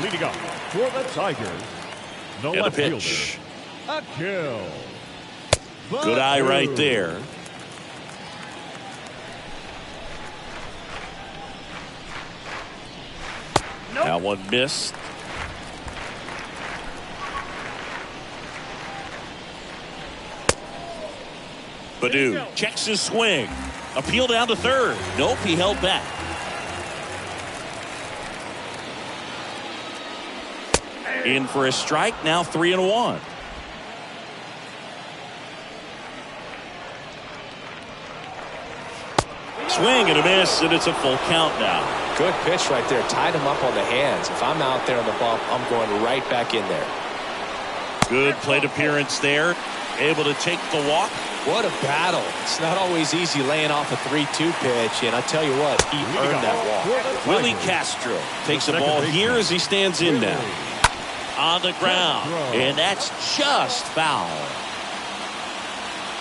Leading up for the Tigers, the And a left pitch. fielder, a kill. Good eye right there. That one missed. Baddoo checks his swing. Appeal down to third. Nope, he held back. In for a strike. Now 3-1. Swing and a miss, and it's a full count now. Good pitch right there. Tied him up on the hands. If I'm out there on the bump, I'm going right back in there. Good plate appearance there. Able to take the walk. What a battle. It's not always easy laying off a 3-2 pitch, and I tell you what, he earned that walk. Willie Castro takes the ball here as he stands in now. On the ground, and that's just foul.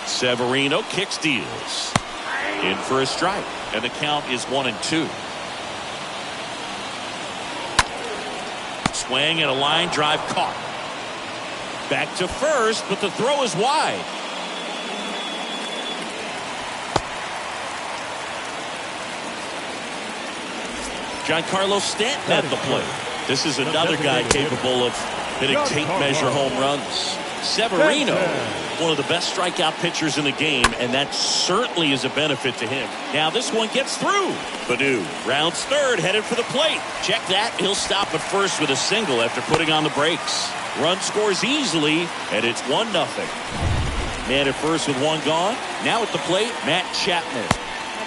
Severino kicks, deals. In for a strike, and the count is 1-2. Swing and a line drive caught. Back to first, but the throw is wide. Giancarlo Stanton at the plate. This is another guy capable of hitting tape measure home runs. Severino, one of the best strikeout pitchers in the game, and that certainly is a benefit to him. Now this one gets through. Baddoo rounds third, headed for the plate. Check that. He'll stop at first with a single after putting on the brakes. Run scores easily, and it's 1-0. Man at first with one gone. Now at the plate, Matt Chapman.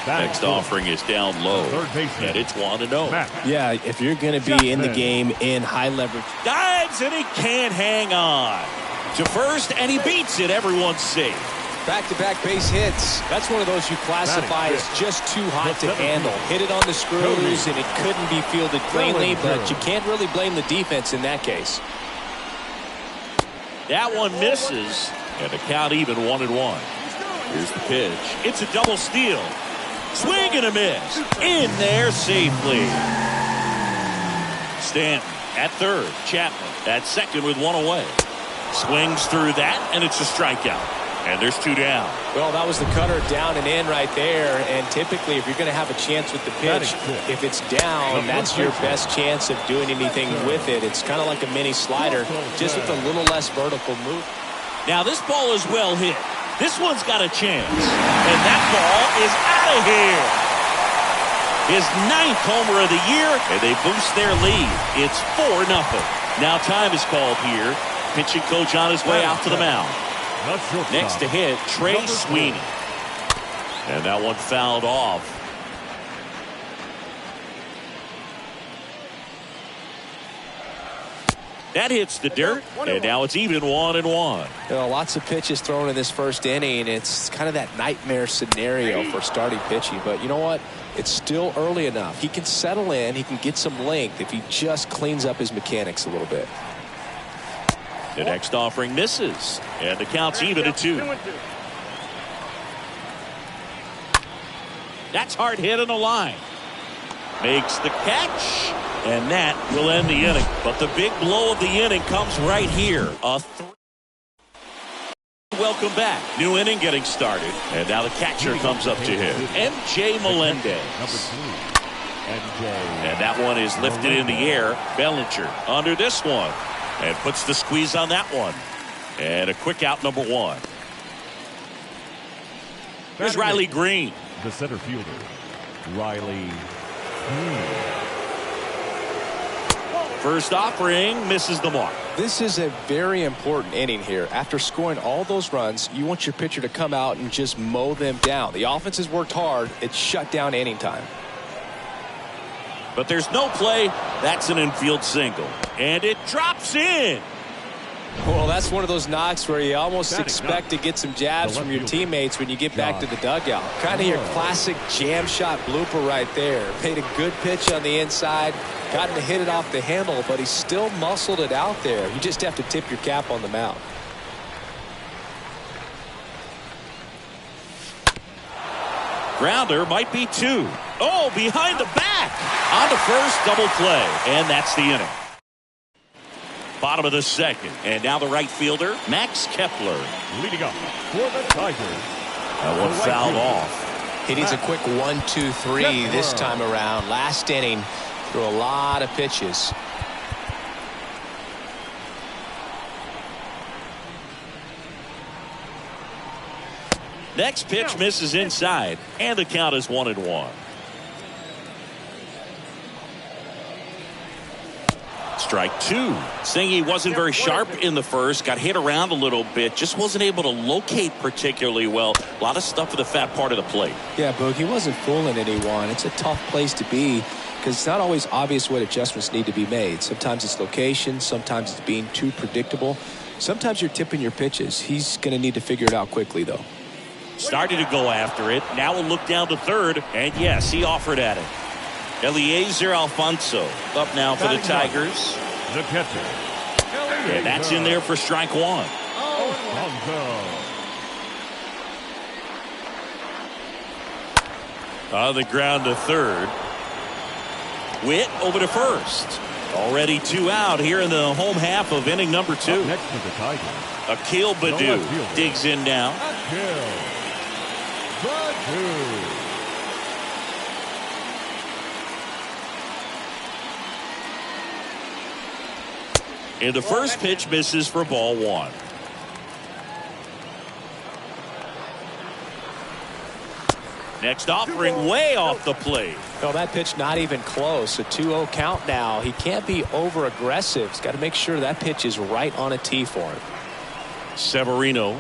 Next offering is down low, and it's 1-0. Yeah, if you're going to be in the game in high leverage. Dives, and he can't hang on. To first, and he beats it. Everyone's safe. Back-to-back base hits. That's one of those you classify as just too hot to handle. Hit it on the screws, and it couldn't be fielded cleanly, but you can't really blame the defense in that case. That one misses, and the count even 1-1. Here's the pitch. It's a double steal. Swing and a miss. In there safely. Stanton at third. Chapman at second with one away. Swings through that, and it's a strikeout. And there's two down. Well, that was the cutter down and in right there. And typically, if you're going to have a chance with the pitch, if it's down, that's your best chance of doing anything with it. It's kind of like a mini slider, just with a little less vertical move. Now, this ball is well hit. This one's got a chance. And that ball is out of here. His 9th homer of the year, and they boost their lead. It's 4-0. Now time is called here. Pitching coach on his way out to the mound. Next to hit, Trey Sweeney. And that one fouled off. That hits the dirt, and now it's even 1-1. You know, lots of pitches thrown in this first inning. It's kind of that nightmare scenario for starting pitching. But you know what? It's still early enough. He can settle in. He can get some length if he just cleans up his mechanics a little bit. The next offering misses, and the count's even at 2. That's hard hit on the line. Makes the catch, and that will end the inning. But the big blow of the inning comes right here. Welcome back. New inning getting started, and now the catcher comes up to him. MJ Melendez. And that one is lifted in the air. Bellinger under this one. And puts the squeeze on that one. And a quick out, number 1. Here's Riley Green. The center fielder, Riley Green. First offering misses the mark. This is a very important inning here. After scoring all those runs, you want your pitcher to come out and just mow them down. The offense has worked hard. It's shut down inning time. But there's no play. That's an infield single. And it drops in. Well, that's one of those knocks where you almost expect to get some jabs from your teammates when you get back to the dugout. Kind of your classic jam shot blooper right there. Paid a good pitch on the inside. Got him to hit it off the handle, but he still muscled it out there. You just have to tip your cap on the mound. Grounder might be 2. Oh, behind the back. On to first, double play. And that's the inning. Bottom of the second. And now the right fielder, Max Kepler. Leading up for the Tigers. That one fouled off. He needs a quick 1-2-3 this time around. Last inning, threw a lot of pitches. Next pitch misses inside, and the count is 1-1. Strike two. Singy wasn't very sharp in the first, got hit around a little bit, just wasn't able to locate particularly well. A lot of stuff at the fat part of the plate. Yeah, Boog, he wasn't fooling anyone. It's a tough place to be because it's not always obvious what adjustments need to be made. Sometimes it's location, sometimes it's being too predictable. Sometimes you're tipping your pitches. He's going to need to figure it out quickly, though. Started to go after it. Now a look down to third, and yes, he offered at it. Eliezer Alfonso up now for the Tigers. The catcher. And that's in there for strike one. Alfonso. On the ground to third. Witt over to first. Already 2 out here in the home half of inning number 2. Up next to the Tigers. Akil Baddoo digs in now. Akil Baddoo. And the first pitch misses for ball one. Next offering way off the plate. No, that pitch not even close. A 2-0 count now. He can't be over aggressive. He's got to make sure that pitch is right on a tee for him. Severino.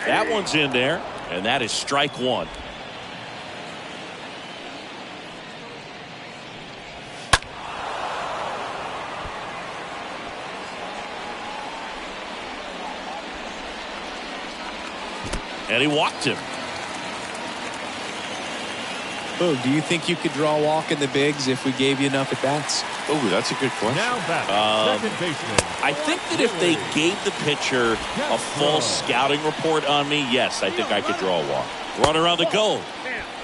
That one's in there, and that is strike one. And he walked him. Oh, do you think you could draw a walk in the bigs if we gave you enough at bats? Oh, that's a good question. Now back, second baseman. I think that if they gave the pitcher a full scouting report on me, yes, I think I could draw a walk. Runner on the go.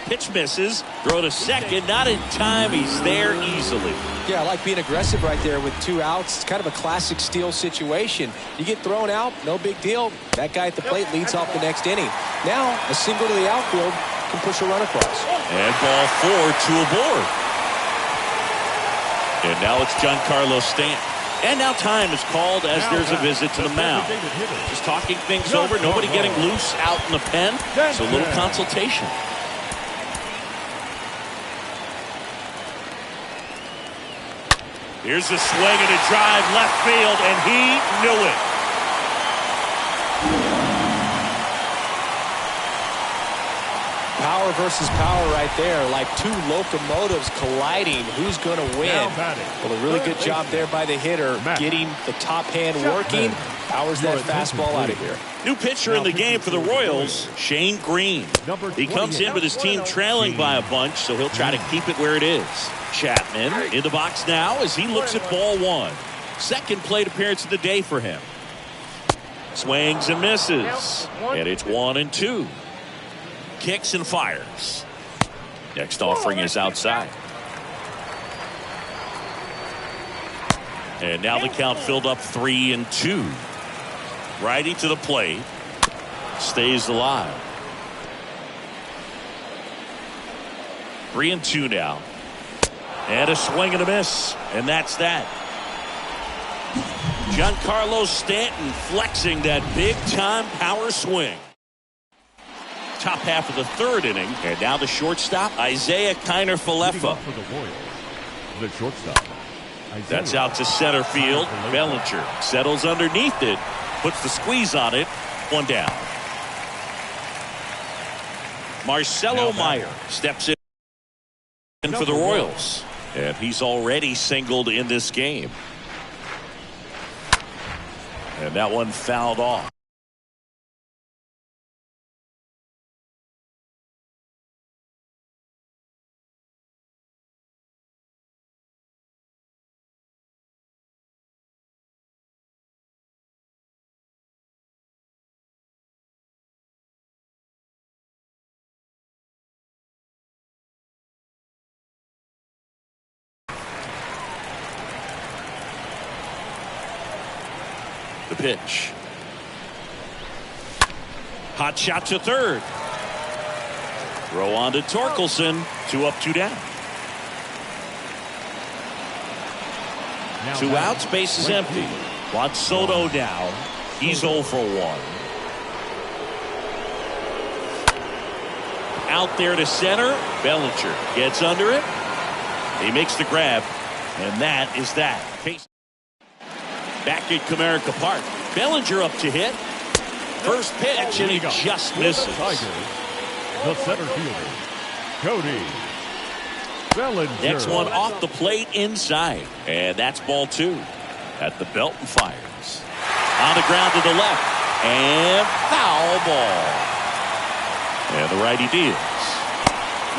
Pitch misses. Throw to second. Not in time. He's there easily. Yeah, I like being aggressive right there with 2 outs. It's kind of a classic steal situation. You get thrown out, no big deal. That guy at the plate leads off the next inning. Now, a single to the outfield can push a run across. And ball 4, 2 aboard. And now it's Giancarlo Stanton. And now time is called as there's a visit to the mound. Just talking things over. Nobody getting loose out in the pen. So a little consultation. Here's a swing and a drive left field, and he knew it. Power versus power right there, like 2 locomotives colliding. Who's going to win? Well, a really good job there by the hitter, getting the top hand working. Powers that fastball out of here. New pitcher in the game for the Royals, Shane Green. He comes in with his team trailing by a bunch, so he'll try to keep it where it is. Chapman in the box now as he looks at ball 1. Second plate appearance of the day for him. Swings and misses. And it's 1-2. Kicks and fires. Next offering is outside. And now the count filled up 3-2. Righty to the plate. Stays alive. 3-2 now. And a swing and a miss. And that's that. Giancarlo Stanton flexing that big-time power swing. Top half of the third inning. And now the shortstop, Isaiah Kiner-Falefa. For the Royals, the shortstop. That's out to center field. Bellinger settles underneath it. Puts the squeeze on it. 1 down. Marcelo Meyer steps in for the Royals. And he's already singled in this game. And that one fouled off. The pitch. Hot shot to third. Throw on to Torkelson. 2 up, 2 down. Now 2 outs, base is empty. Juan Soto down. He's 0 for 1. Out there to center. Bellinger gets under it. He makes the grab. And that is that. Back at Comerica Park. Bellinger up to hit. First pitch, and he just misses. The center fielder, Cody Bellinger. Next one off the plate inside. And that's ball 2. At the belt and fires. On the ground to the left. And foul ball. And the righty deals.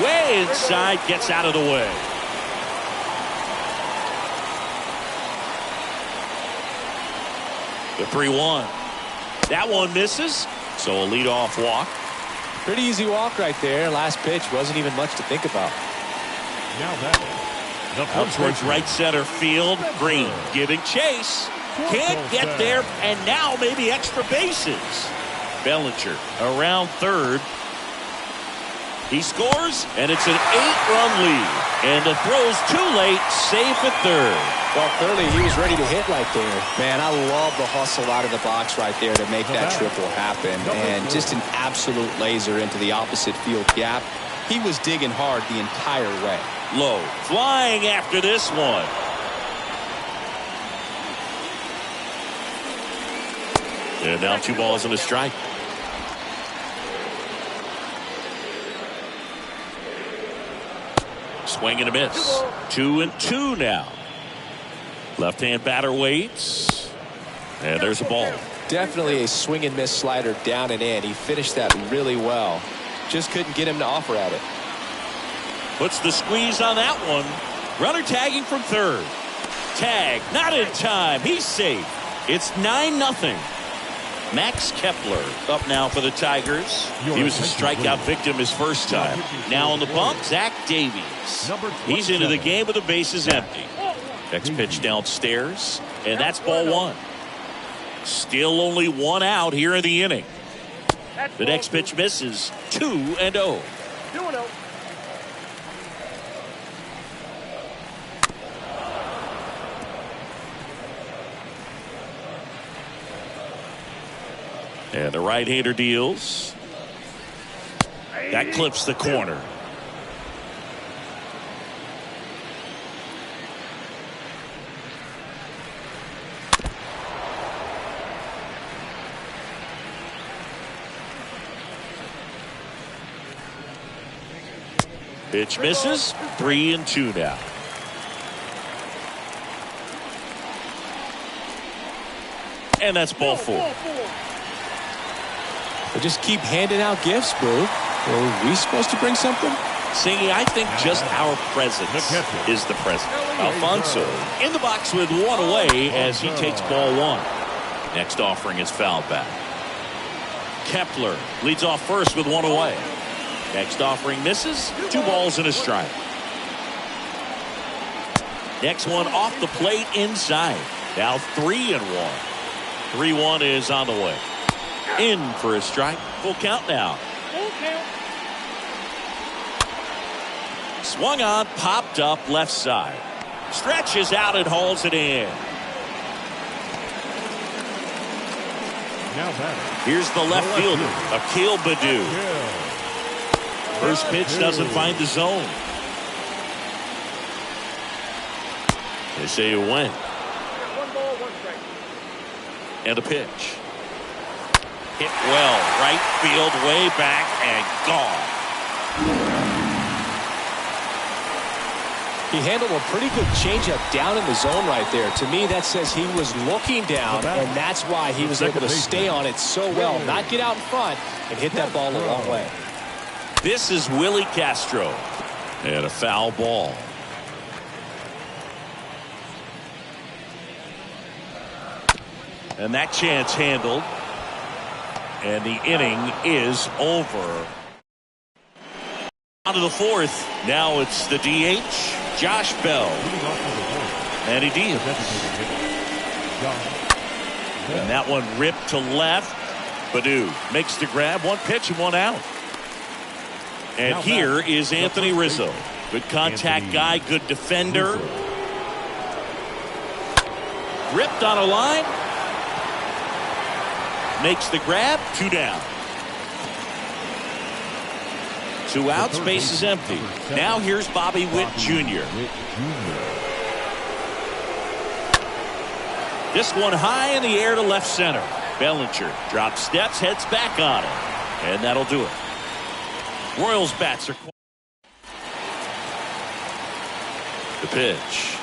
Way inside, gets out of the way. The 3-1. That one misses. So a leadoff walk. Pretty easy walk right there. Last pitch wasn't even much to think about. Now that Out towards right center field. Green giving chase. Can't get there, and now maybe extra bases. Bellinger around third. He scores, and it's an 8-run lead. And the throw's too late, safe at third. Well, clearly he was ready to hit right there. Man, I love the hustle out of the box right there to make that triple happen. And just an absolute laser into the opposite field gap. He was digging hard the entire way. Low, flying after this one. And now 2 balls and a strike. Swing and a miss. 2-2 now. Left-hand batter waits. And there's a ball. Definitely a swing and miss slider down and in. He finished that really well. Just couldn't get him to offer at it. Puts the squeeze on that one. Runner tagging from third. Tag, not in time. He's safe. It's 9-0. Max Kepler up now for the Tigers. He was a strikeout victim his first time. Now on the bump, Zach Davies. He's into the game with the bases empty. Next pitch downstairs, and that's ball 1. Still only 1 out here in the inning. The next pitch misses. 2-0. And the right-hander deals. That clips the corner. Pitch misses. 3-2 now. And that's ball 4. But just keep handing out gifts, Boo. Are we supposed to bring something? Singy, I think just our presence is the present. Alfonso in the box with 1 away as he takes ball 1. Next offering is fouled back. Kepler leads off first with 1 away. Next offering misses. 2 balls and a strike. Next one off the plate inside. Now 3-1. 3-1 is on the way. In for a strike. Full count now. Swung on, popped up left side. Stretches out and hauls it in. Now batter. Here's the left fielder, Akil Baddoo. First pitch doesn't find the zone. They say it went. 1 ball, 1 strike. And a pitch. Hit well, right field, way back, and gone. He handled a pretty good changeup down in the zone right there. To me, that says he was looking down, and that's why he was able to stay on it so well. Not get out in front and hit that ball a long way. This is Willie Castro. And a foul ball. And that chance handled. And the inning is over. On to the 4th. Now it's the DH, Josh Bell. And he deals. And that one ripped to left. Baddoo makes the grab. One pitch and one out. And Now here back, is Anthony Rizzo. Good contact guy, good defender. Ripped on a line. Makes the grab. 2 down. 2 outs. Base is empty. Now here's Bobby Witt Jr. This one high in the air to left center. Bellinger drops steps, heads back on it. And that'll do it. Royals bats are the pitch.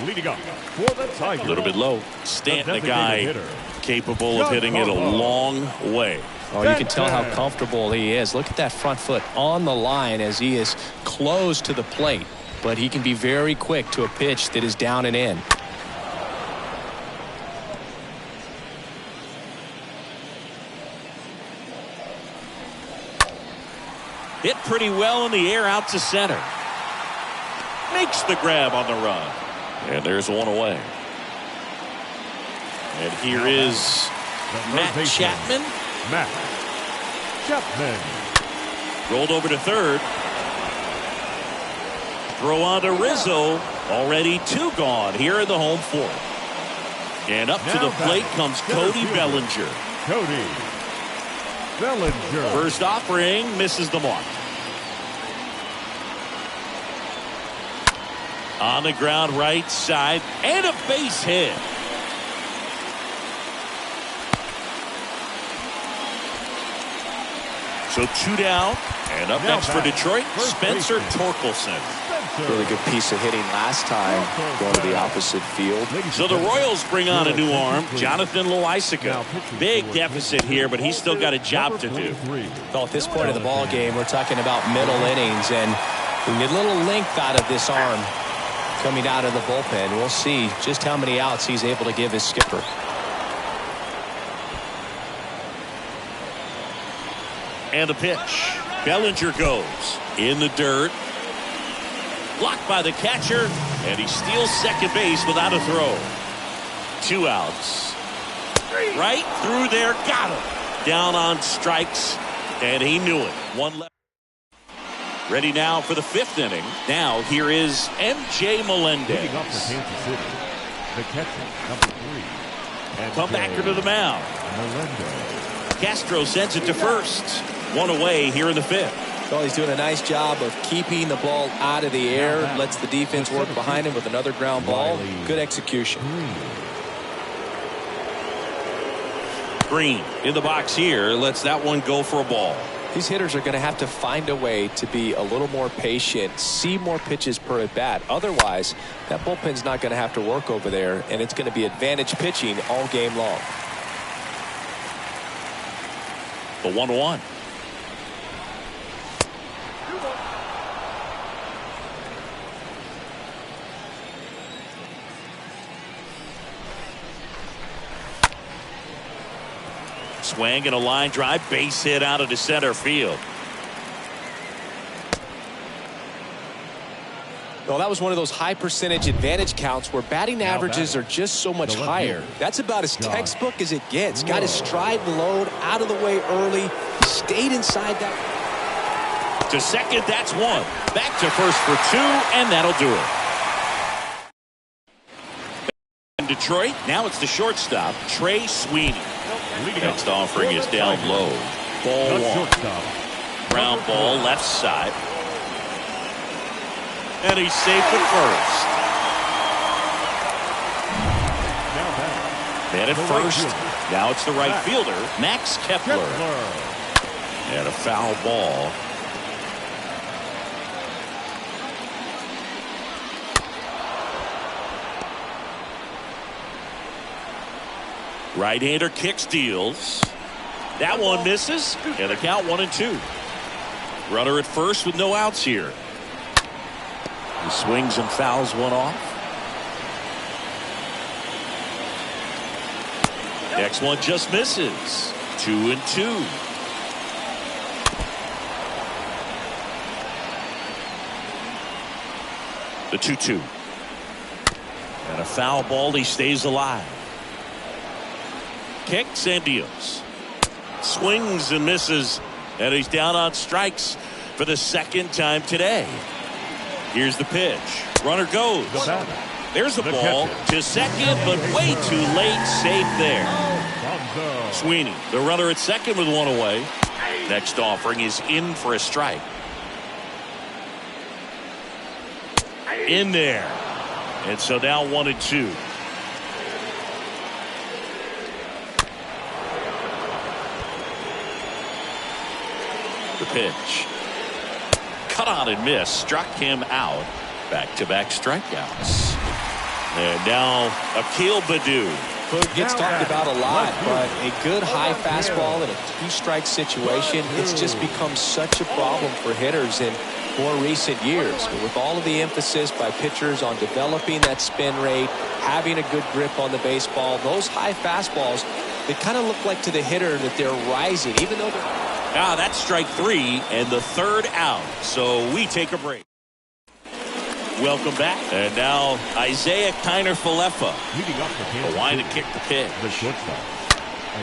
Leading up for the Tigers. A little bit low. Stanton, a guy capable of hitting it a long way. Oh, you can tell how comfortable he is. Look at that front foot on the line as he is close to the plate. But he can be very quick to a pitch that is down and in. Hit pretty well in the air out to center. Makes the grab on the run. And there's one away. And here is Matt Chapman. Matt Chapman. Rolled over to third. Throw on to Rizzo. Already 2 gone here in the home 4th. And up to the plate comes Cody Bellinger. Cody Bellinger. First offering misses the mark. On the ground right side and a base hit. So 2 down and up next for Detroit, Spencer Torkelson. Really good piece of hitting last time going to the opposite field. So the Royals bring on a new arm, Jonathan Loaisiga. Big deficit here, but he's still got a job to do. Well, at this point of the ball game, we're talking about middle innings, and we need a little length out of this arm coming out of the bullpen. We'll see just how many outs he's able to give his skipper. And the pitch. Bellinger goes in the dirt. Blocked by the catcher, and he steals second base without a throw. 2 outs. Right through there, got him. Down on strikes, and he knew it. 1 left. Ready now for the 5th inning. Now here is M.J. Melendez. Leading up for Kansas City, the catcher, number 3. Comebacker to the mound. Melendez. Castro sends it to first. 1 away here in the 5th. Well, he's doing a nice job of keeping the ball out of the air. Lets the defense work behind him with another ground ball. Good execution. Green in the box here. Lets that one go for a ball. These hitters are going to have to find a way to be a little more patient, see more pitches per at bat. Otherwise, that bullpen's not going to have to work over there, and it's going to be advantage pitching all game long. The 1-1. Swing and a line drive, base hit out of the center field. Well, that was one of those high percentage advantage counts where batting averages are just so much higher. That's about as textbook as it gets. Got his stride and load out of the way early. Stayed inside that. To second, that's 1. Back to first for 2, and that'll do it. In Detroit, now it's the shortstop, Trey Sweeney. Next offering is down low. Ball 1. Ground ball left side. And he's safe at first. Man at first. Now it's the right fielder, Max Kepler. And a foul ball. Right-hander kicks, deals. That one misses, and the count 1-2. Runner at first with no outs here. He swings and fouls one off. Next one just misses. 2-2. The 2-2. And a foul ball, he stays alive. kicks and deals. Swings and misses. And he's down on strikes for the second time today. Here's the pitch. Runner goes. There's a ball to second, but way too late. Safe there. Sweeney, the runner at second with one away. Next offering is in for a strike. In there. And so now 1-2. The pitch. Cut on and miss. Struck him out. Back-to-back strikeouts. And now Akil Baddoo. Boog gets talked about a lot, but a good high fastball in a two-strike situation, it's just become such a problem for hitters in more recent years. But with all of the emphasis by pitchers on developing that spin rate, having a good grip on the baseball, those high fastballs, they kind of look like to the hitter that they're rising, even though they're... That's strike 3 and the third out. So we take a break. Welcome back. And now Isaiah Kiner-Falefa. The line to kick the pitch.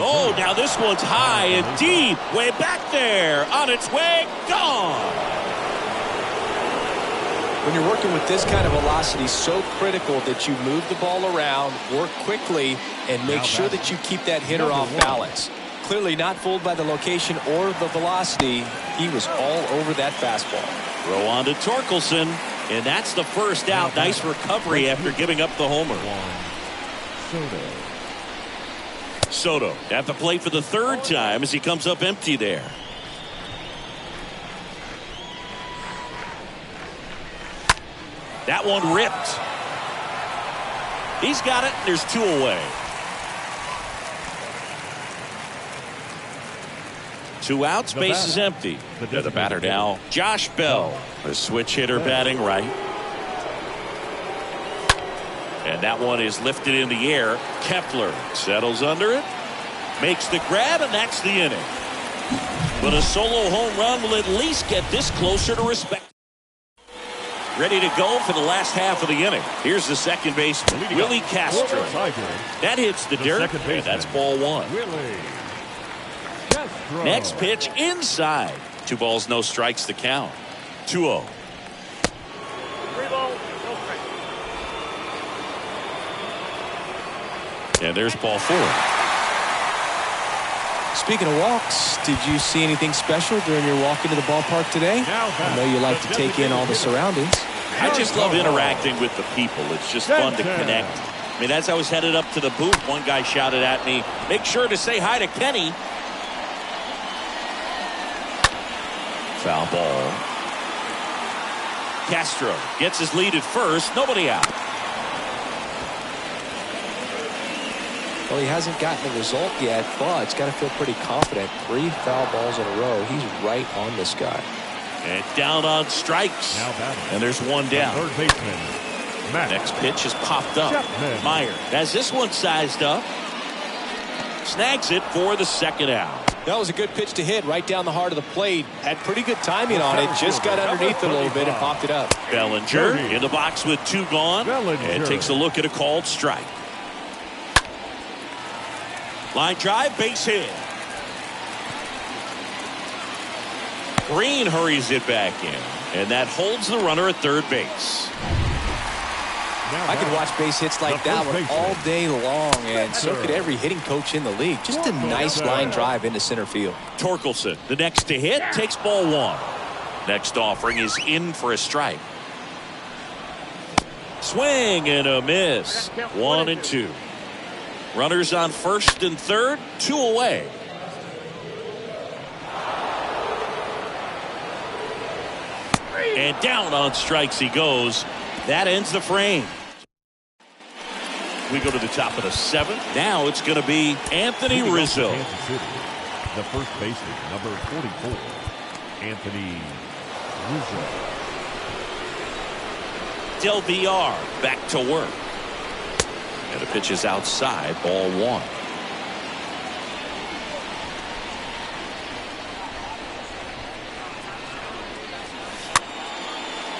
Oh, now this one's high and deep. Way back there. On its way. Gone. When you're working with this kind of velocity, so critical that you move the ball around, work quickly, and make sure that you keep that hitter off balance. Clearly not fooled by the location or the velocity. He was all over that fastball. Throw on to Torkelson. And that's the first out. Nice recovery after giving up the homer. Soto at the plate for the third time as he comes up empty there. That one ripped. He's got it. There's 2 away. 2 outs, base is empty. The batter now, Josh Bell, a switch hitter batting right. And that one is lifted in the air. Kepler settles under it, makes the grab, and that's the inning. But a solo home run will at least get this closer to respect. Ready to go for the last half of the inning. Here's the second baseman, Willie Castro. That hits the dirt, and that's ball 1. Next pitch inside. 2 balls, no strikes to count. 2-0. 3 balls, no strikes. And there's ball 4. Speaking of walks, did you see anything special during your walk into the ballpark today? I know you like to take in all the surroundings. I just love interacting with the people. It's just fun to connect. I mean, as I was headed up to the booth, one guy shouted at me, "Make sure to say hi to Kenny." Foul ball. Castro gets his lead at first. Nobody out. Well, he hasn't gotten the result yet, but he's got to feel pretty confident. 3 foul balls in a row. He's right on this guy. And down on strikes. And there's 1 down. Third baseman. Next pitch is popped up. Meyer has this one sized up. Snags it for the second out. That was a good pitch to hit right down the heart of the plate. Had pretty good timing on it. Just got underneath it a little bit and popped it up. Bellinger in the box with 2 gone. And takes a look at a called strike. Line drive, base hit. Green hurries it back in. And that holds the runner at third base. I could watch base hits like that one all day long, and so could every hitting coach in the league. Just a nice line drive into center field. Torkelson, the next to hit, takes ball 1. Next offering is in for a strike. Swing and a miss. 1-2. Runners on first and third, 2 away. And down on strikes he goes. That ends the frame. We go to the top of the 7th. Now it's going to be Anthony Rizzo. The first baseman, number 44, Anthony Rizzo. Del Villar back to work. And the pitch is outside, ball 1.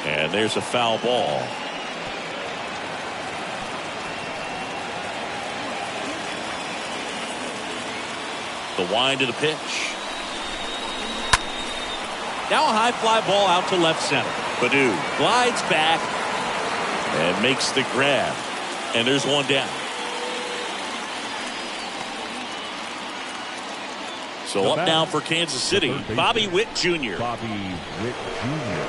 And there's a foul ball. The wind of the pitch. Now a high fly ball out to left center. Baddoo glides back and makes the grab. And there's one down. So up now for Kansas City, Bobby Witt Jr. Bobby Witt Jr.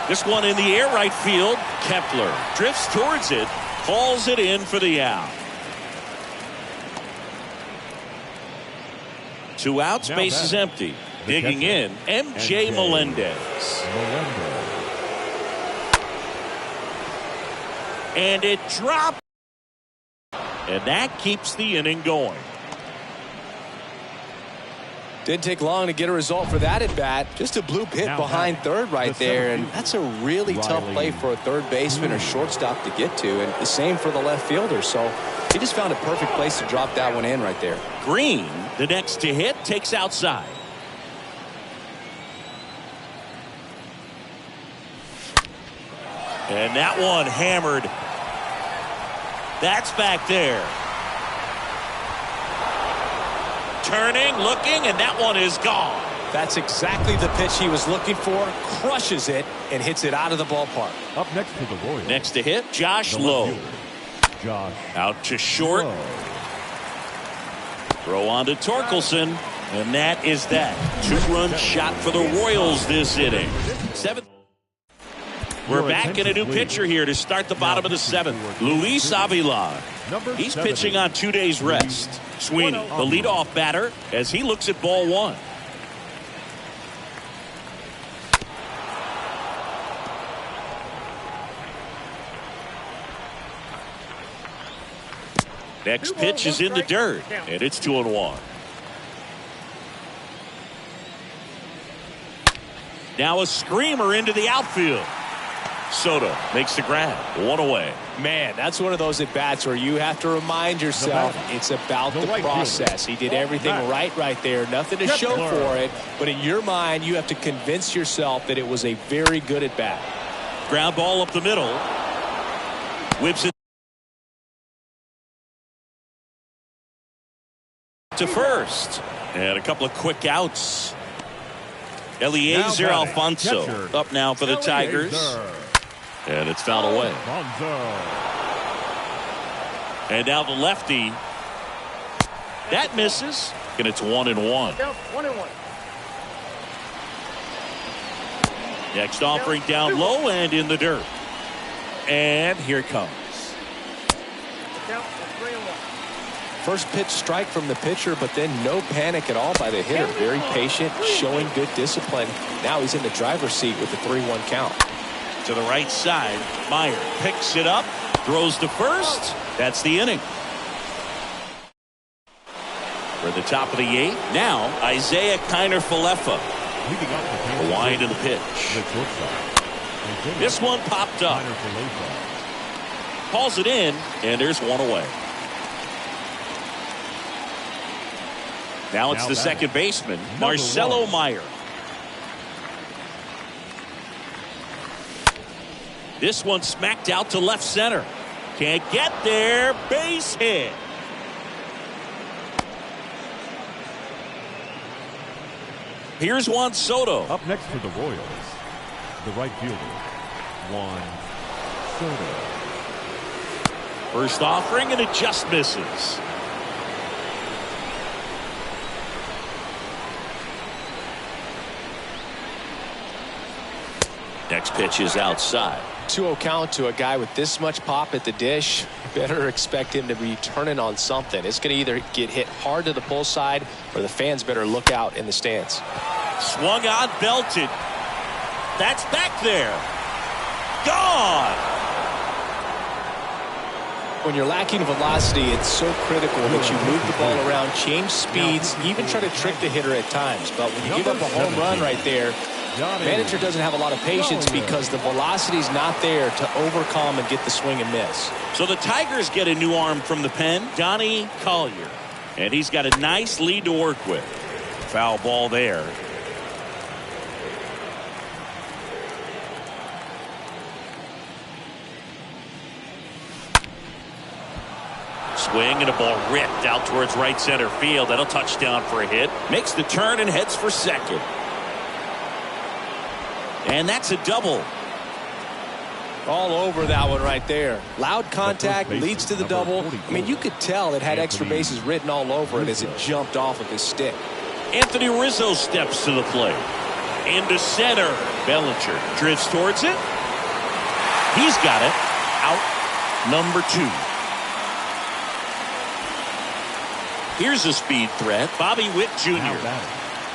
This one in the air right field. Kepler drifts towards it, hauls it in for the out. 2 outs, base is empty. Digging in, MJ Melendez. And it dropped. And that keeps the inning going. Didn't take long to get a result for that at bat. Just a bloop hit behind third right there, and that's a really tough play for a third baseman or shortstop to get to, and the same for the left fielder. So he just found a perfect place to drop that one in right there. Green, the next to hit, takes outside. And that one hammered. That's back there. Turning, looking, and that one is gone. That's exactly the pitch he was looking for. Crushes it and hits it out of the ballpark. Up next to the Royals. Next to hit, Josh Lowe. Josh out to short. Throw on to Torkelson. And that is that. 2-run shot for the Royals this inning. 7th. We're back in a new pitcher here to start the bottom of the 7th. Luis Avila. He's pitching on 2 days rest. Sweeney, the leadoff batter, as he looks at ball 1. Next pitch is in the dirt, and it's 2-1. Now a screamer into the outfield. Soto makes the grab. 1 away. Man, that's one of those at-bats where you have to remind yourself it's about the process. He did everything right there. Nothing to show for it. But in your mind, you have to convince yourself that it was a very good at-bat. Ground ball up the middle. Whips it to first. And a couple of quick outs. Eliezer Alfonso up now for the Tigers. And it's fouled away. And now the lefty. That misses. And it's 1-1. 1-1. Next offering down low and in the dirt. And here it comes. Count 3-1. First pitch strike from the pitcher, but then no panic at all by the hitter. Very patient, showing good discipline. Now he's in the driver's seat with the 3-1 count. To the right side, Meyer picks it up, throws to first. That's the inning. For the top of the 8th, now Isaiah Kiner-Falefa. A wind of the pitch. This one popped up. Calls it in, and there's 1 away. Now it's the second baseman, Marcelo Meyer. This one smacked out to left center. Can't get there. Base hit. Here's Juan Soto. Up next for the Royals, the right fielder, Juan Soto. First offering, and it just misses. Next pitch is outside. 2-0 count to a guy with this much pop at the dish. Better expect him to be turning on something. It's going to either get hit hard to the pull side, or the fans better look out in the stands. Swung on, belted. That's back there. Gone. When you're lacking velocity, it's so critical that you move the ball around, change speeds, even try to trick the hitter at times. But when you give up a home run right there, manager doesn't have a lot of patience because the velocity's not there to overcome and get the swing and miss. So the Tigers get a new arm from the pen, Donnie Collier. And he's got a nice lead to work with. Foul ball there. Swing and a ball ripped out towards right center field. That'll touchdown for a hit. Makes the turn and heads for second. And that's a double. All over that one right there. Loud contact leads to the double. I mean, you could tell it had extra bases written all over it as it jumped off of his stick. Anthony Rizzo steps to the plate. Into center. Bellinger drifts towards it. He's got it. Out number 2. Here's a speed threat. Bobby Witt Jr. Now batting,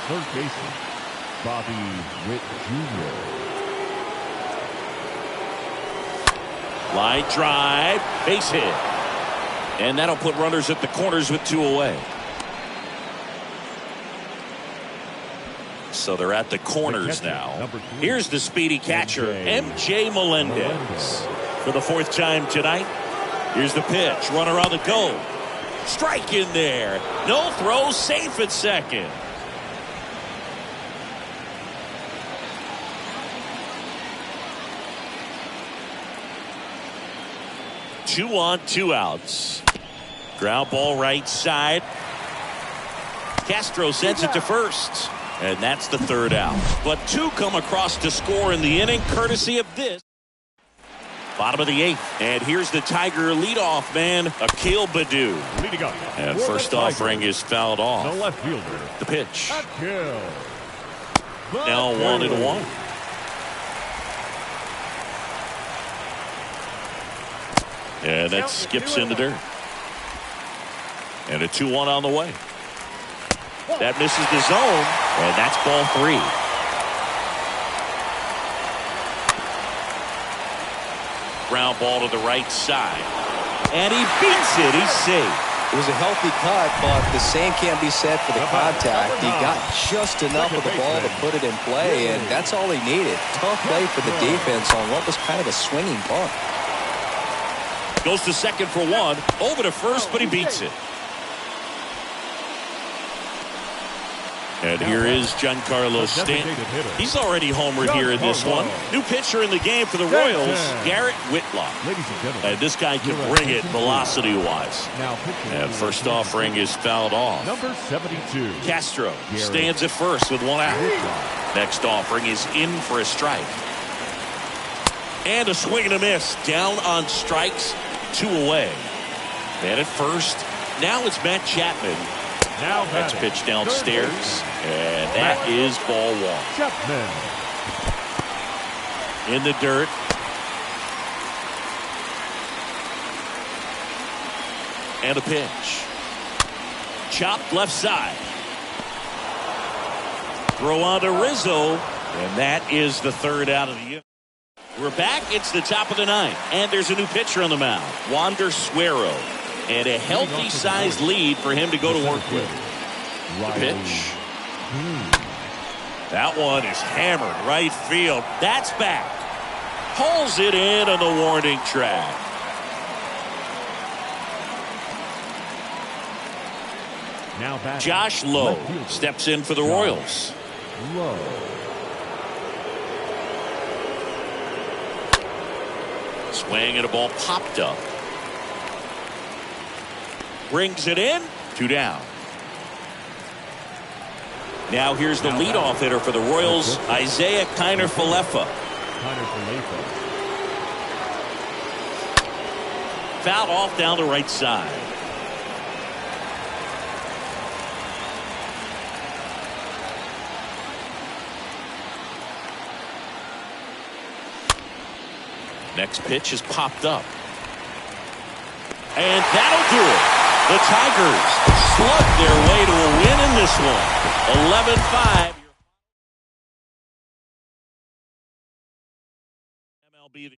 third baseman, Bobby Witt Jr. Line drive. Base hit. And that'll put runners at the corners with 2 away. So they're at the corners now. Here's the speedy catcher, MJ Melendez. For the 4th time tonight. Here's the pitch. Runner on the go. Strike in there. No throw. Safe at second. Two on, 2 outs. Ground ball right side. Castro sends it to first. And that's the 3rd out. But 2 come across to score in the inning, courtesy of this. Bottom of the 8th. And here's the Tiger leadoff man, Akil Baddoo. Leading up. And first offering is fouled off. The left fielder. The pitch. Akil Now 1-1. And that skips in the dirt. And a 2-1 on the way. That misses the zone, and that's ball 3. Ground ball to the right side. And he beats it. He's safe. It was a healthy cut, but the same can't be said for the contact. He got just enough of the ball to put it in play, and that's all he needed. Tough play for the defense on what was kind of a swinging bunt. Goes to second for 1. Over to first, but he beats it. And here is Giancarlo Stanton. He's already homered here in this one. New pitcher in the game for the Royals, Garrett Whitlock. And this guy can bring it velocity-wise. And first offering is fouled off. Number 72. Castro stands at first with 1 out. Next offering is in for a strike. And a swing and a miss. Down on strikes, 2 away. And at first, now it's Matt Chapman. Now Next pitch downstairs, and that is ball 1. Chapman. In the dirt. And a pitch. Chopped left side. Throw on to Rizzo, and that is the 3rd out of the inning. We're back. It's the top of the 9th, and there's a new pitcher on the mound, Wander Suero. And a healthy-sized lead for him to go to work with. The pitch. That one is hammered right field. That's back. Pulls it in on the warning track. Now back. Josh Lowe steps in for the Royals. Lowe. Swing and a ball popped up. Brings it in. 2 down. Now here's the leadoff hitter for the Royals, Isaiah Kiner-Falefa. Fouled off down the right side. Next pitch is popped up. And that'll do it. The Tigers slug their way to a win in this one. 11-5. MLB.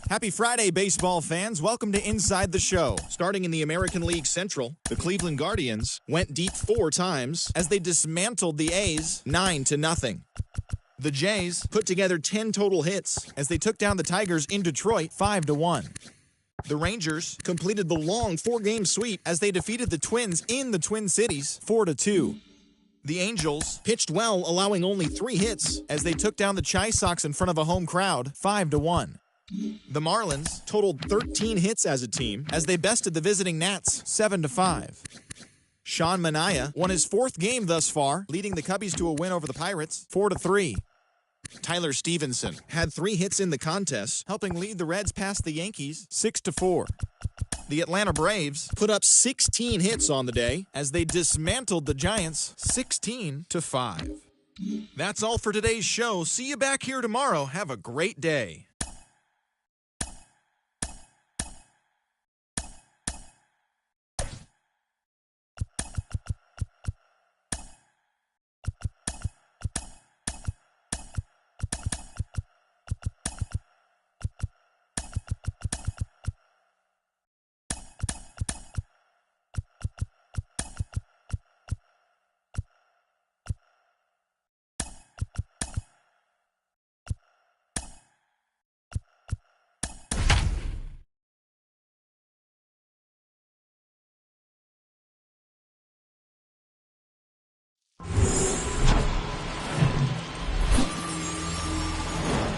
Happy Friday, baseball fans. Welcome to Inside the Show. Starting in the American League Central, the Cleveland Guardians went deep 4 times as they dismantled the A's 9-0. The Jays put together 10 total hits as they took down the Tigers in Detroit 5-1. The Rangers completed the long 4-game sweep as they defeated the Twins in the Twin Cities 4-2. The Angels pitched well, allowing only 3 hits as they took down the Chi Sox in front of a home crowd 5-1. The Marlins totaled 13 hits as a team as they bested the visiting Nats 7-5. Sean Manaea won his 4th game thus far, leading the Cubbies to a win over the Pirates 4-3. Tyler Stevenson had 3 hits in the contest, helping lead the Reds past the Yankees 6-4. The Atlanta Braves put up 16 hits on the day as they dismantled the Giants 16-5. That's all for today's show. See you back here tomorrow. Have a great day.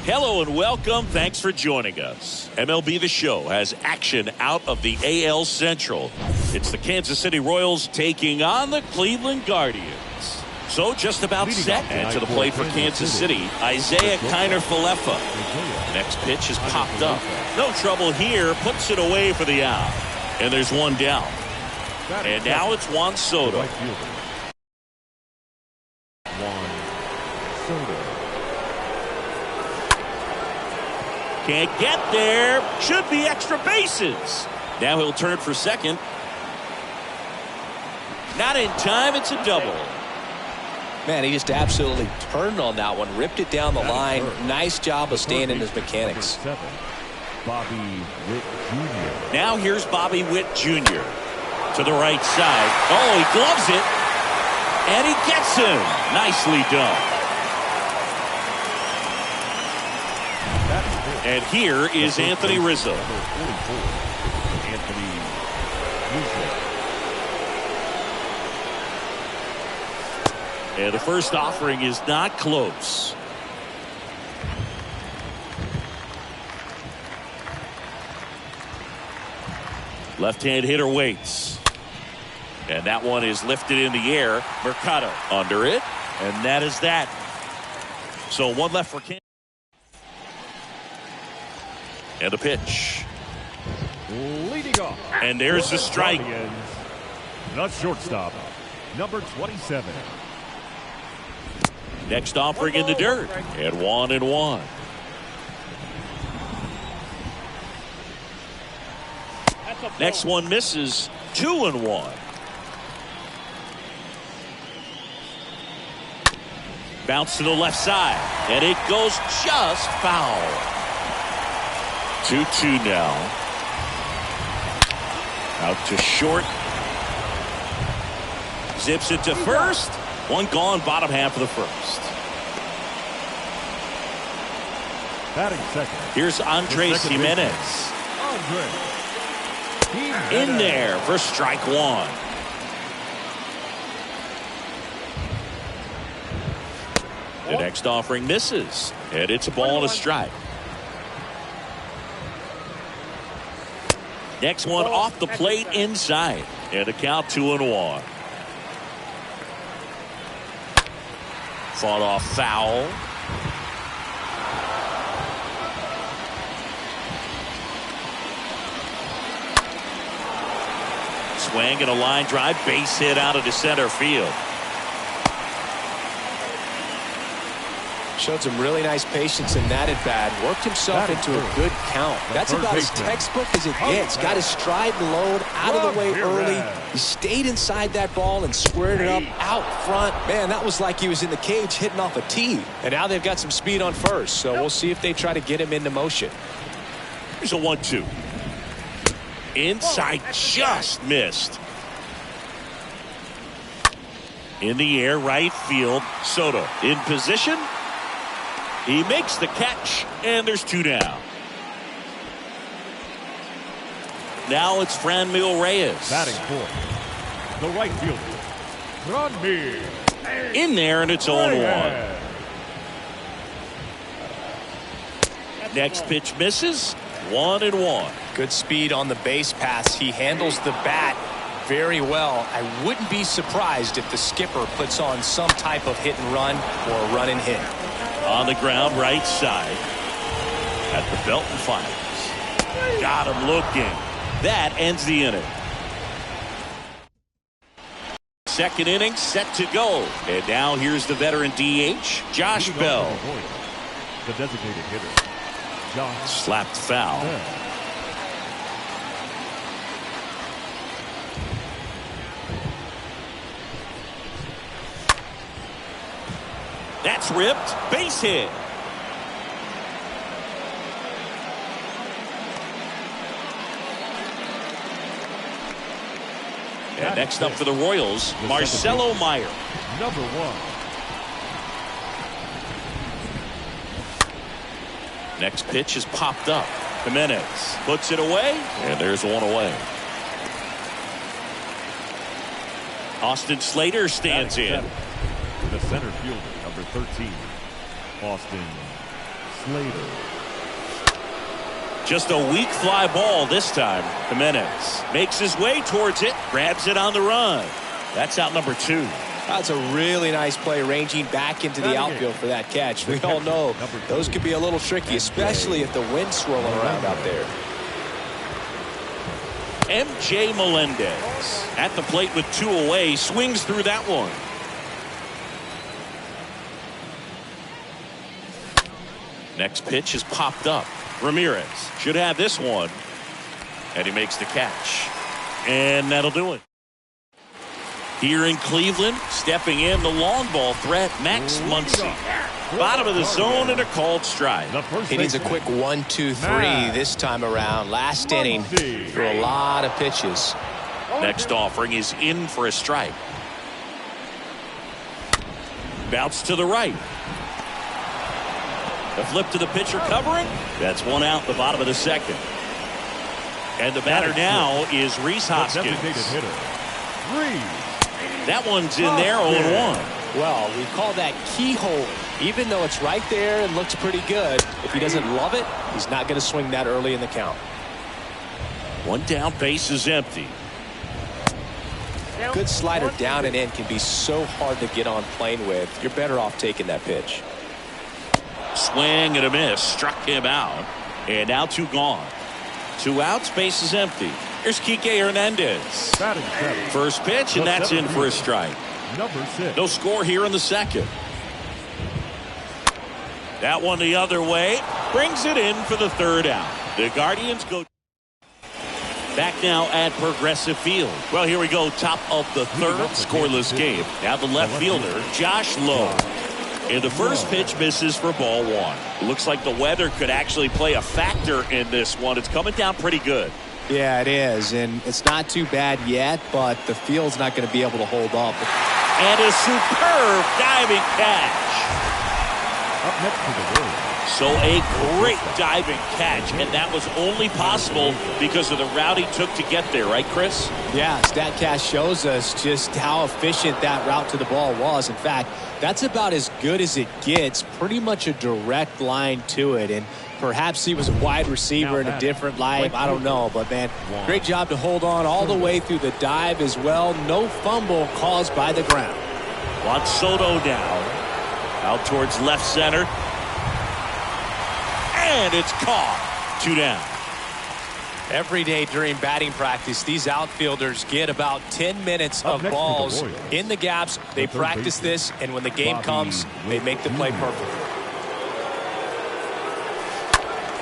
Hello and welcome. Thanks for joining us. MLB The Show has action out of the AL Central. It's the Kansas City Royals taking on the Cleveland Guardians. So just about set and to the plate for Kansas City, Isaiah Kiner-Falefa. Next pitch has popped up. No trouble here. Puts it away for the out. And there's one down. And now it's Juan Soto. Can't get there. Should be extra bases. Now he'll turn for second. Not in time. It's a double. Man, he just absolutely turned on that one. Ripped it down the line. Nice job of staying in his mechanics. Bobby Witt Jr. Now here's Bobby Witt Jr. to the right side. Oh, he gloves it. And he gets him. Nicely done. And here is Anthony Rizzo. Anthony Rizzo. And the first offering is not close. Left-hand hitter waits. And that one is lifted in the air. Mercado under it. And that is that. So one left for Kansas. And the pitch. Leading off. And there's the strike. The shortstop, number 27. Next offering in the dirt. And 1-1. Next one misses. 2-1. Bounce to the left side. And it goes just foul. 2-2 now. Out to short. Zips it to first. One gone, bottom half of the first. Batting second. Here's Andres Jimenez. In there for strike one. The next offering misses. And it's a ball and a strike. Next one off the plate inside. And a count 2-1. Fought off foul. Swing and a line drive. Base hit out of the center field. Showed some really nice patience in that at bat. Worked himself into a good count. That's about as textbook as it gets. Got his stride and load out of the way early. He stayed inside that ball and squared it up out front. Man, that was like he was in the cage hitting off a tee. And now they've got some speed on first. So we'll see if they try to get him into motion. Here's a 1-2. Inside, just missed. In the air, right field. Soto in position. He makes the catch, and there's 2 down. Now it's Franmil Reyes. Batting fourth, the right fielder, Franmil. In there, and it's 0-1. Next pitch misses. 1-1. Good speed on the base pass. He handles the bat very well. I wouldn't be surprised if the skipper puts on some type of hit and run or a run and hit. On the ground, right side. At the belt and fires. Got him looking. That ends the inning. Second inning set to go. And now here's the veteran DH, Josh Bell. The designated hitter, Josh. Slapped foul. That's ripped. Base hit. And next up for the Royals, Marcelo Meyer. Number 1. Next pitch is popped up. Jimenez puts it away, and there's 1 away. Austin Slater stands in. The center fielder, number 13, Austin Slater. Just a weak fly ball this time. Jimenez makes his way towards it, grabs it on the run. That's out number 2. That's a really nice play, ranging back into the outfield for that catch. We all know those could be a little tricky, especially if the wind's swirling around out there. MJ Melendez at the plate with 2 away, swings through that one. Next pitch is popped up. Ramirez should have this one, and he makes the catch, and that'll do it. Here in Cleveland, stepping in the long ball threat, Max Muncy. Bottom of the zone and a called strike. He needs a quick 1-2-3 this time around. Last inning, threw a lot of pitches. Next offering is in for a strike. Bounce to the right. The flip to the pitcher covering. That's 1 out, the bottom of the second. And the batter now is Rhys Hoskins. That one's in there, 0-1. Well, we call that keyhole. Even though it's right there and looks pretty good, if he doesn't love it, he's not going to swing that early in the count. 1 down, base is empty. Good slider down and in can be so hard to get on plane with. You're better off taking that pitch. Swing and a miss, struck him out, and now 2 gone. 2 outs, base is empty. Here's Kike Hernandez. First pitch, and that's in for a strike. Number 6. No score here in the second. That one the other way, brings it in for the 3rd out. The Guardians go back now at Progressive Field. Well, here we go, top of the 3rd, scoreless game. Now the left fielder, Josh Lowe. And the first pitch misses for ball 1. Looks like the weather could actually play a factor in this one. It's coming down pretty good. Yeah, it is, and it's not too bad yet, but the field's not going to be able to hold up. And a superb diving catch. Up next to the Royals. So a great diving catch, and that was only possible because of the route he took to get there, right, Chris? Yeah, StatCast shows us just how efficient that route to the ball was. In fact, that's about as good as it gets, pretty much a direct line to it, and perhaps he was a wide receiver in a different life. I don't know, but man, great job to hold on all the way through the dive as well. No fumble caused by the ground. Juan Soto down. Out towards left center. And it's caught. 2 down. Every day during batting practice, these outfielders get about 10 minutes of balls in the gaps. They practice this, and when the game comes, they make the play perfect.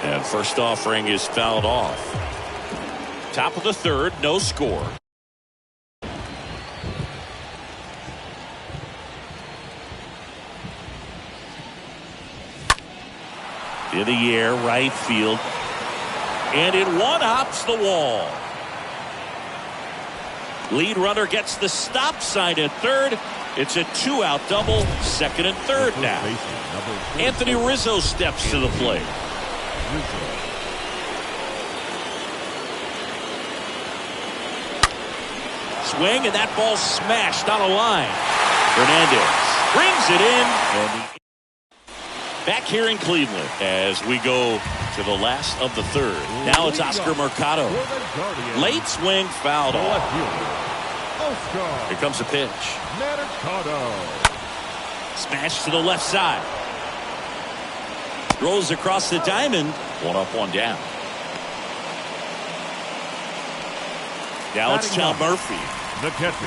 And first offering is fouled off. Top of the 3rd, no score. In the air, right field. And in one, hops the wall. Lead runner gets the stop sign at 3rd. It's a 2-out double, second and third now. Anthony Rizzo steps to the plate. Swing, and that ball smashed on a line. Hernandez brings it in. And back here in Cleveland as we go to the last of the third. Now it's Oscar Mercado. Late swing, fouled off. Here comes the pitch. Smash to the left side. Throws across the diamond. 1 up, 1 down. Now it's John Murphy. The catcher,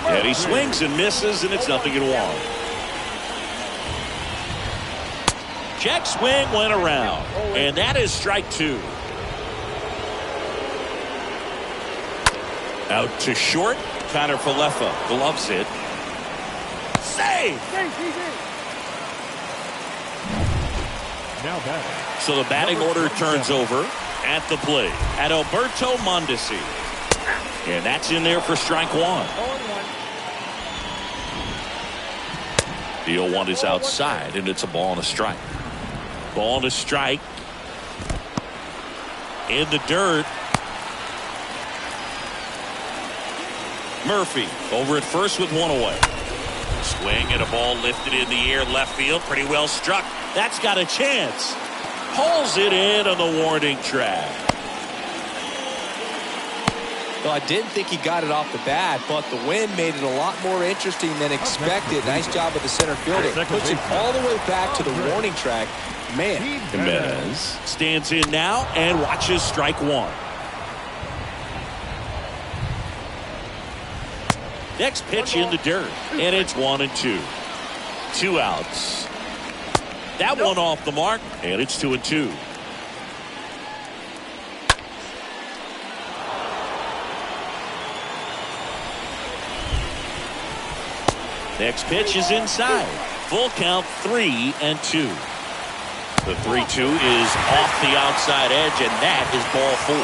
And he swings and misses, and it's 0-1. Check swing went around, and that is strike 2. Out to short. Kiner Falefa gloves it. Save! now batting. So the batting order turns over at the plate at Alberto Mondesi. And that's in there for strike 1. 0-1. The 0-1 is outside, and it's a ball and a strike. Ball and a strike. In the dirt. Murphy over at first with 1 away. Swing and a ball lifted in the air left field. Pretty well struck. That's got a chance. Pulls it in on the warning track. Well, I didn't think he got it off the bat, but the wind made it a lot more interesting than expected. Nice job of the center fielder. Puts it all the way back to the warning track. Man. Jimenez stands in now and watches strike 1. Next pitch in the dirt, and it's 1-2. 2 outs. That one off the mark, and it's 2-2. Next pitch is inside. Full count, 3-2. The 3-2 is off the outside edge, and that is ball 4.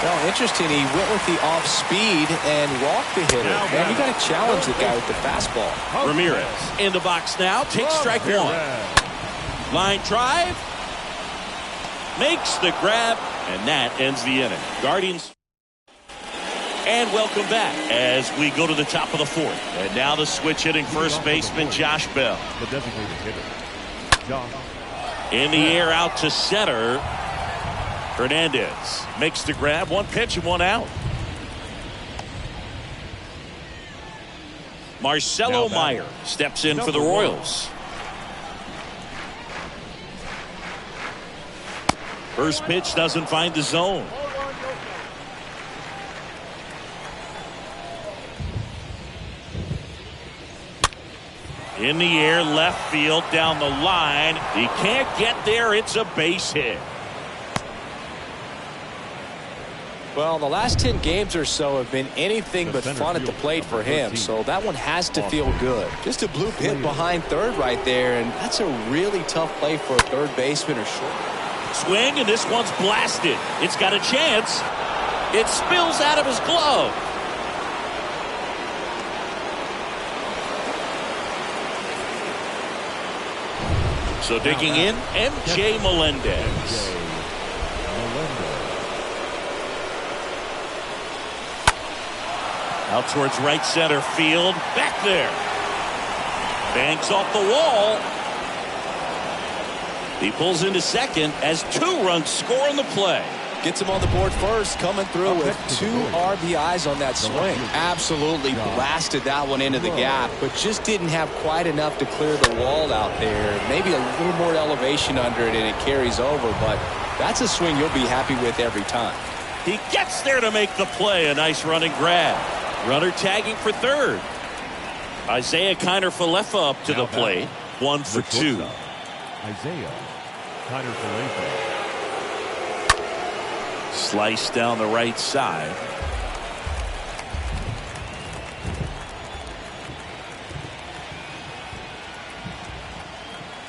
Well, interesting. He went with the off speed and walked the hitter. Man, you got to challenge the guy with the fastball. Ramirez in the box now. Takes strike 1. Line drive. Makes the grab, and that ends the inning. Guardians. And welcome back as we go to the top of the 4th. And now the switch hitting first baseman Josh Bell. The designated hitter, Josh. In the air out to center. Hernandez makes the grab. 1 pitch and 1 out. Marcelo Meyer steps in for the Royals. First pitch doesn't find the zone. In the air, left field, down the line. He can't get there. It's a base hit. Well, the last 10 games or so have been anything but fun at the plate for him, so that one has to feel good. Just a bloop hit behind third right there, and that's a really tough play for a third baseman or short. Swing, and this one's blasted. It's got a chance. It spills out of his glove. So digging in, M.J. Melendez. Out towards right center field. Back there. Banks off the wall. He pulls into second as 2 runs score in the play. Gets him on the board first, coming through with 2 RBIs on that swing. Absolutely blasted that one into the gap, but just didn't have quite enough to clear the wall out there. Maybe a little more elevation under it, and it carries over, but that's a swing you'll be happy with every time. He gets there to make the play. A nice running grab. Runner tagging for third. Isaiah Kiner Falefa up to the plate. 1 for 2. Isaiah Kiner Falefa. Slice down the right side.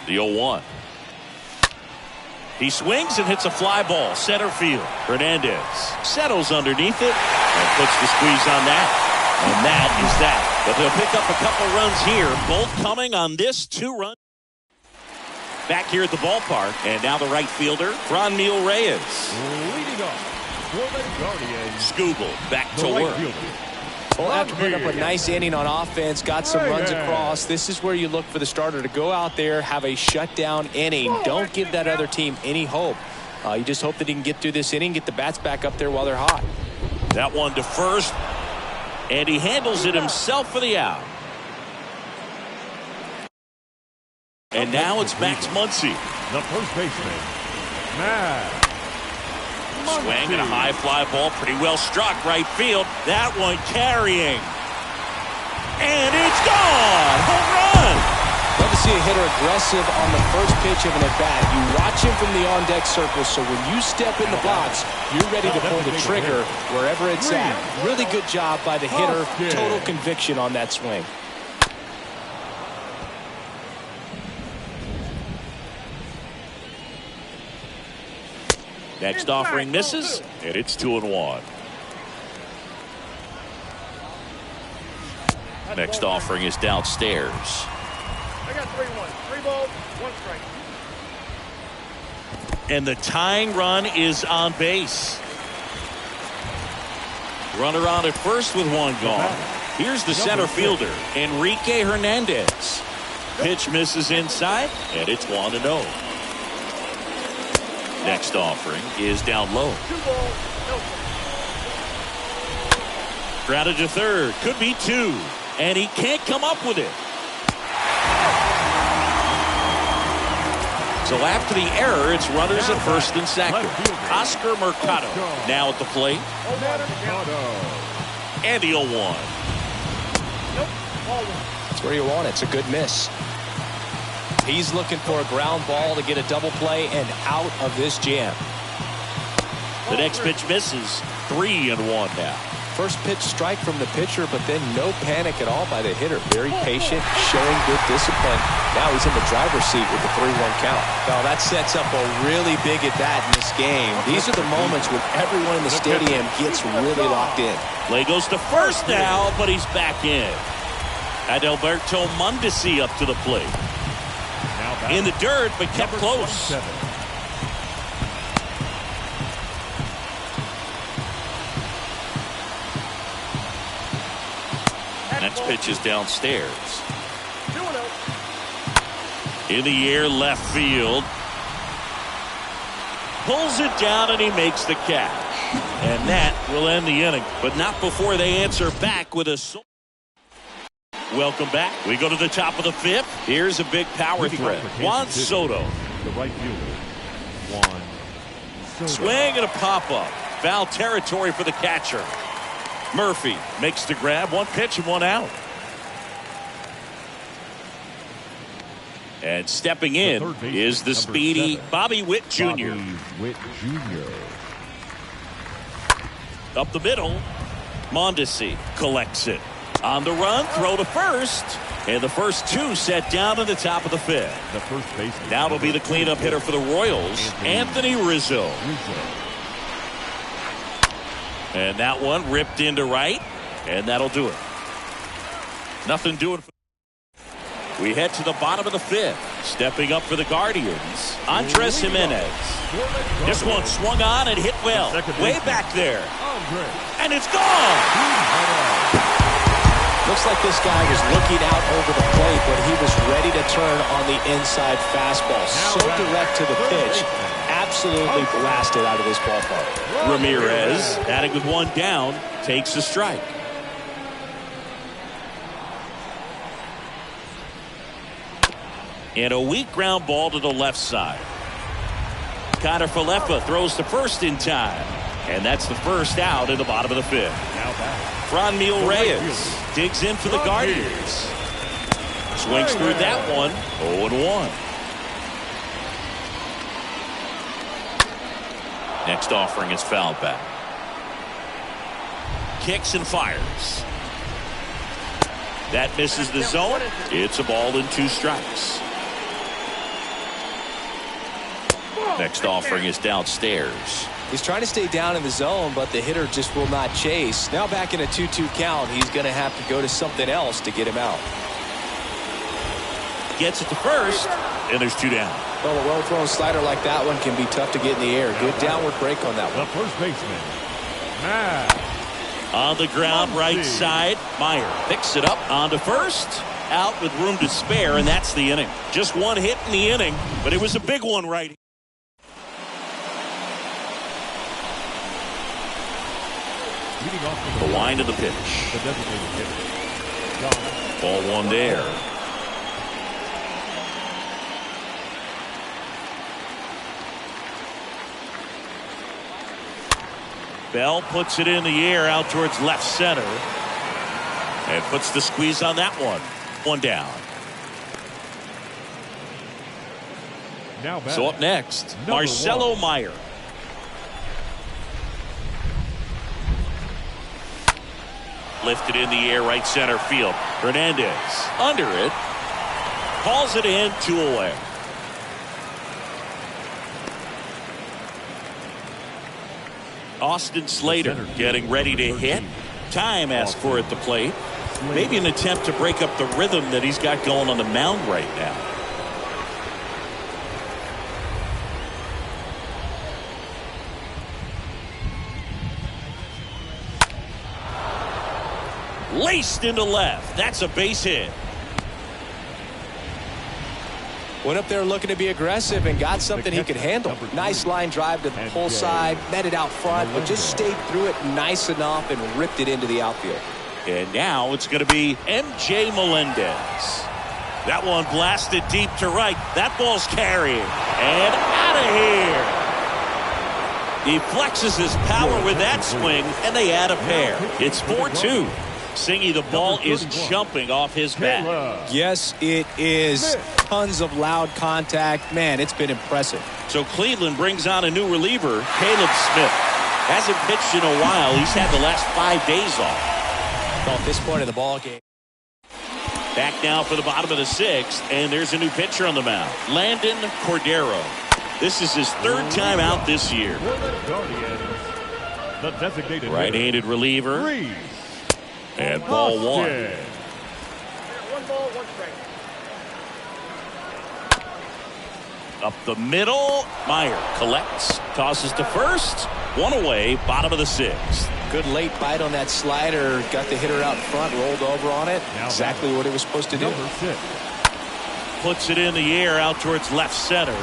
The 0-1. He swings and hits a fly ball. Center field. Hernandez settles underneath it and puts the squeeze on that. And that is that. But they'll pick up a couple runs here, both coming on this 2-run. Back here at the ballpark, and now the right fielder, Franmil Reyes. Leading up for the Guardians, Skubal back to the right work. fielder. Well, after putting up a nice inning on offense, got some runs across, this is where you look for the starter to go out there, have a shutdown inning. Don't give that other team any hope. You just hope that he can get through this inning, get the bats back up there while they're hot. That one to first, and he handles it himself for the out. And now it's Max Muncy. The first baseman, Max Muncy. Swing and a high fly ball, pretty well struck right field. That one carrying. And it's gone! Home run! Love to see a hitter aggressive on the first pitch of an at-bat. You watch him from the on-deck circle, so when you step in the box, you're ready to pull the trigger wherever it's at. Really good job by the hitter. Total conviction on that swing. Next offering misses, and it's 2-1. Next offering is downstairs. I got 3-1. 3 balls, 1 strike. And the tying run is on base. Runner on at first with one gone. Here's the center fielder, Enrique Hernandez. Pitch misses inside, and it's 1-0. Next offering is down low. 2 balls, no strike. Grounded to third. Could be 2. And he can't come up with it. So after the error, it's runners at first and second. Oscar Mercado now at the plate. And the 0-1. Nope, ball 1. That's where you want it. It's a good miss. He's looking for a ground ball to get a double play and out of this jam. The next pitch misses. 3-1 now. First pitch strike from the pitcher, but then no panic at all by the hitter. Very patient, showing good discipline. Now he's in the driver's seat with the 3-1 count. Well, that sets up a really big at-bat in this game. These are the moments when everyone in the stadium gets really locked in. Play goes to first now, but he's back in. Adalberto Mondesi up to the plate. In the dirt, but kept close. Next pitch is downstairs. 2-0. In the air, left field. Pulls it down, and he makes the catch. And that will end the inning, but not before they answer back with a... Welcome back. We go to the top of the 5th. Here's a big power threat. Juan Soto. The right fielder, Juan Soto. Swing and a pop-up. Foul territory for the catcher. Murphy makes the grab. 1 pitch and 1 out. And stepping in is the speedy Bobby Witt Jr. Bobby Witt Jr. Up the middle. Mondesi collects it. On the run, throw to first. And the first 2 set down in the top of the 5th. The first baseman. Now it'll be the cleanup hitter for the Royals, Anthony Rizzo. And that one ripped into right, and that'll do it. Nothing doing. We head to the bottom of the 5th. Stepping up for the Guardians, Andres Jimenez. This one swung on and hit well. Way back there. And it's gone! Looks like this guy was looking out over the plate, but he was ready to turn on the inside fastball. So direct to the pitch. Absolutely blasted out of this ballpark. Ramirez, batting with 1 down, takes a strike. And a weak ground ball to the left side. Connor Falefa throws to first in time. And that's the first out in the bottom of the 5th. Franmil Reyes digs in for the Guardians. Swings through that one. 0-1. Next offering is fouled back. Kicks and fires. That misses the zone. It's a ball and 2 strikes. Next offering is downstairs. He's trying to stay down in the zone, but the hitter just will not chase. Now back in a 2-2 count, he's going to have to go to something else to get him out. Gets it to first, and there's 2 down. Well, a well-thrown slider like that one can be tough to get in the air. Good downward break on that The one. first baseman, Matt. On the ground, right side. Meyer picks it up onto first. Out with room to spare, and that's the inning. Just one hit in the inning, but it was a big one right here. Leading off The wind of the pitch. the designated hitter, John Ball 1 there. Bell puts it in the air out towards left center. And puts the squeeze on that one. 1 down. now batting. So up next, Number Marcelo 1. Meyer. Lifted in the air, right center field. Hernandez under it. Calls it in, 2 away. Austin Slater getting ready to hit. Time asked for at the plate. Maybe an attempt to break up the rhythm that he's got going on the mound right now. Laced into left. That's a base hit. Went up there looking to be aggressive and got something he could handle. Nice line drive to the pull side, met it out front, but just stayed through it nice enough and ripped it into the outfield. And now it's going to be MJ Melendez. That one blasted deep to right. That ball's carrying. And out of here. He flexes his power with that swing, and they add a pair. It's 4-2. Singy, the ball is jumping off his bat. Yes, it is. Tons of loud contact. Man, it's been impressive. So Cleveland brings on a new reliever, Caleb Smith. Hasn't pitched in a while. He's had the last 5 days off. Well, at this point of the ball game. Back now for the bottom of the 6th, and there's a new pitcher on the mound, Landon Cordero. This is his 3rd time out this year. For the Guardians, the designated Right-handed reliever. Reese. And ball 1. Austin. 1 ball, 1 strike. Up the middle. Meyer collects, tosses to first. 1 away, bottom of the 6th. Good late bite on that slider. Got the hitter out front, rolled over on it. Now Exactly what he was supposed to do. Number 6. Puts it in the air out towards left center.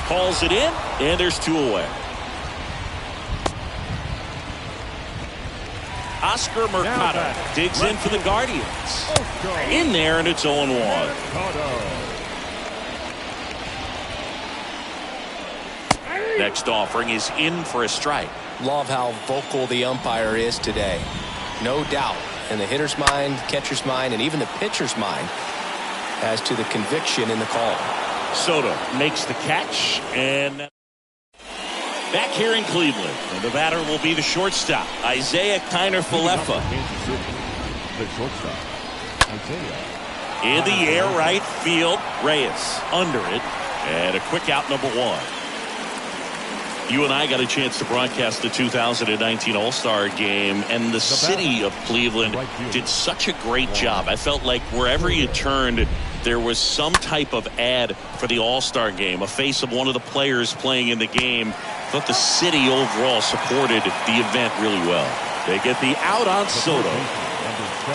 Calls it in, and there's 2 away. Oscar Mercado digs in for the Guardians. In there, and it's 0-1. Next offering is in for a strike. Love how vocal the umpire is today. No doubt in the hitter's mind, catcher's mind, and even the pitcher's mind as to the conviction in the call. Soto makes the catch, and back here in Cleveland, and the batter will be the shortstop, Isaiah Kiner-Falefa. Kansas City, the shortstop, Isaiah. In the air, right field, Reyes under it, and a quick out, number 1. You and I got a chance to broadcast the 2019 All-Star Game, and the city of Cleveland did such a great job. I felt like wherever you turned, there was some type of ad for the All-Star Game, a face of one of the players playing in the game. I thought the city overall supported the event really well. They get the out on Soto.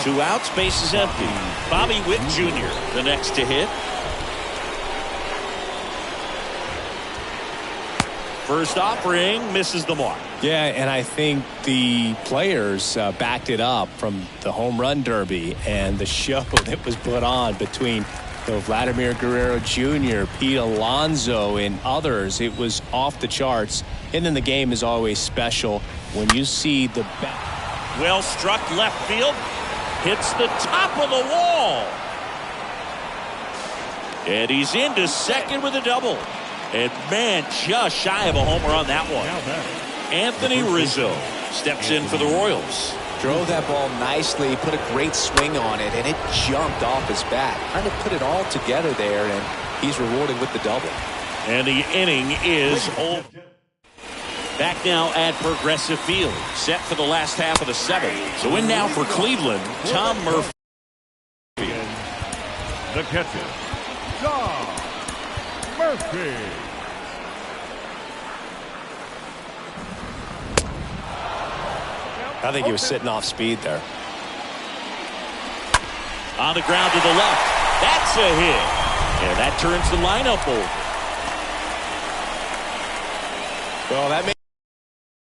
2 outs, base is empty. Bobby Witt Jr., the next to hit. First offering misses the mark. Yeah, and I think the players backed it up from the home run derby and the show that was put on between Vladimir Guerrero Jr., Pete Alonso, and others. It was off the charts. And then the game is always special when you see the back. Well struck left field. Hits the top of the wall. And he's into second with a double. And man, just shy of a homer on that one. Anthony Rizzo steps in for the Royals. Drove that ball nicely, put a great swing on it, and it jumped off his bat. Trying to put it all together there, and he's rewarded with the double. And the inning is over. Back now at Progressive Field, set for the last half of the 7th. So in now for Cleveland, Tom Murphy. The catcher, Tom Murphy. I think he was sitting off speed there. On the ground to the left. That's a hit. And that turns the lineup over. Well, that may